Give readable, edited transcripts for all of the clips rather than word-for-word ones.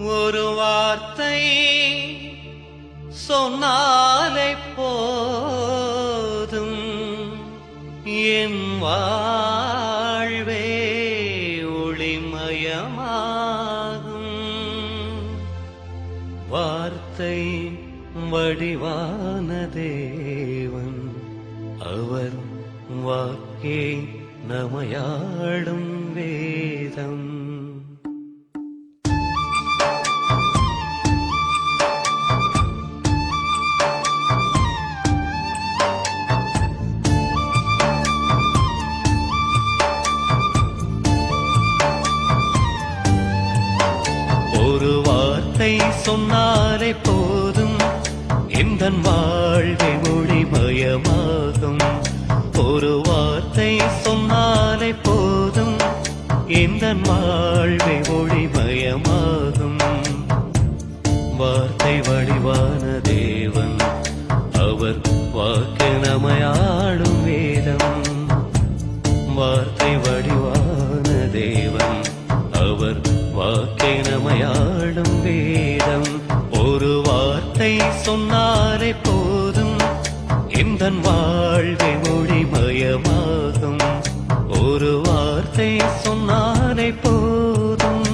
ஒரு வார்த்தை சொன்னாலே போதும் என் வாழ்வே ஒளிமயமாகும். வார்த்தை வடிவான தேவன், அவர் வாக்கே நமையாடும் வேதம். ஒரு வார்த்தை சொன்னாலே போதும் எந்தன் வாழ்வை ஒளிமயமாகும். ஒரு வார்த்தை சொன்னாலே போதும் எந்தன் வாழ்வை ஒளிமயமாகும். வார்த்தை வடிவான தேவன், அவர் வாக்கு நமையாடும் வேதம். வார்த்தை வடிவான தேவன், அவர் வாக்கை நமையாடும் வேதம். ஒரு வார்த்தை சொன்னாலே போதும் எந்தன் வாழ்வை ஒளிமயமாகும். ஒரு வார்த்தை சொன்னாலே போதும்.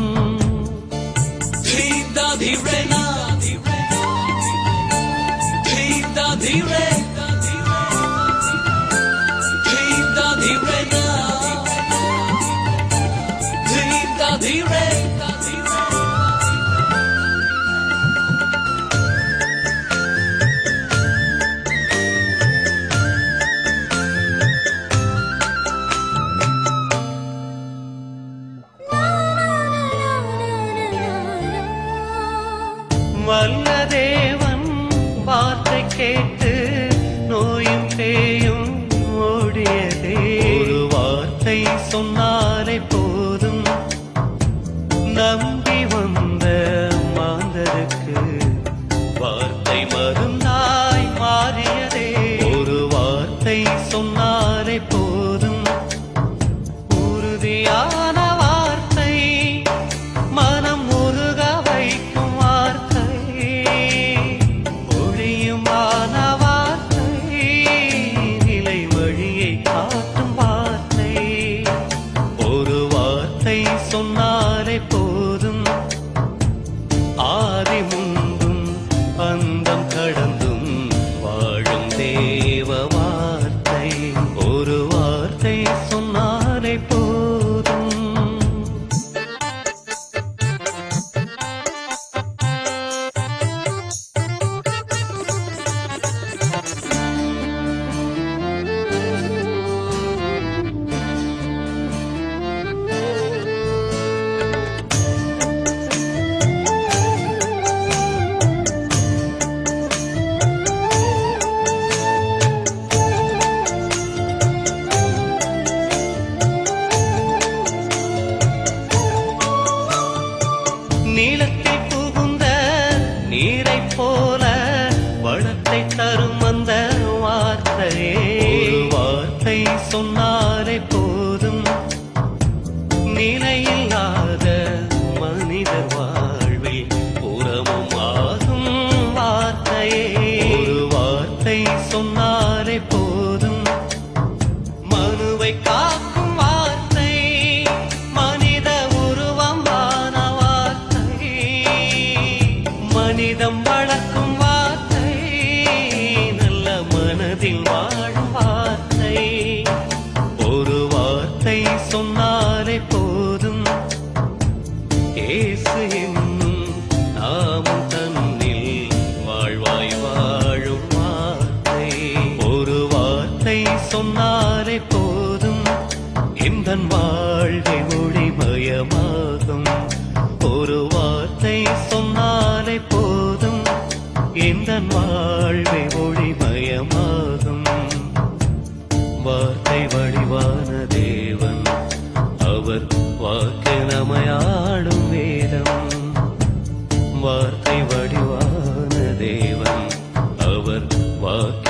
வல்ல தேவன் வார்த்தை கேட்டு நோயும் பேயும் ஓடியதே. ஒரு வார்த்தை சொன்னாலே போதும் நம்பி வந்த மாந்தருக்கு வார்த்தை மருந்தாய் மாறியதே. ஒரு வார்த்தை சொன்னாலே போதும் உறுதியான வார்த்தை, மனம் உருக வைக்கும் வார்த்தை, ஒளியுமான வார்த்தை, நிலை வழியை காட்டும் வார்த்தை. ஒரு வார்த்தை சொன்னாலே போதும் ஆதி முன்பும் அந்தம் கடந்தும் வாழும் தேவ வார்த்தை. ஒரு வார்த்தை சொன்னாலே போதும். நீளத்தில் புகுந்த நீரைப் போல வளத்தை தரும் அந்த வார்த்தையே. ஒரு வார்த்தை சொன்னாலே போதும் நிலையில்லாத மனிதர் வாழ்வில் புறமும் ஆகும் வார்த்தையே. ஒரு வார்த்தை சொன்னாலே போதும் மனுவை காக்கும் வார்த்தை, மனித உருவமான வார்த்தை, மனிதம் வளர்க்கும் வார்த்தை, நல்ல மனதில் வாழும் வார்த்தை. ஒரு வார்த்தை சொன்னாலே போதும் இயேசு என்னும் நாமம் தன்னில் வாழ்வாய் வாழும் வார்த்தை. ஒரு வார்த்தை சொன்னாலே போதும் எந்தன் வாழ்வை ஒளிமயமாகும். ஒரு வார்த்தை சொன்னாலே போதும் எந்தன் வாழ்வை ஒளிமயமாகும். வார்த்தை வடிவான தேவன், அவர் வாக்கு நமையாடும் வேதம். வார்த்தை வடிவான தேவன், அவர் வாக்கு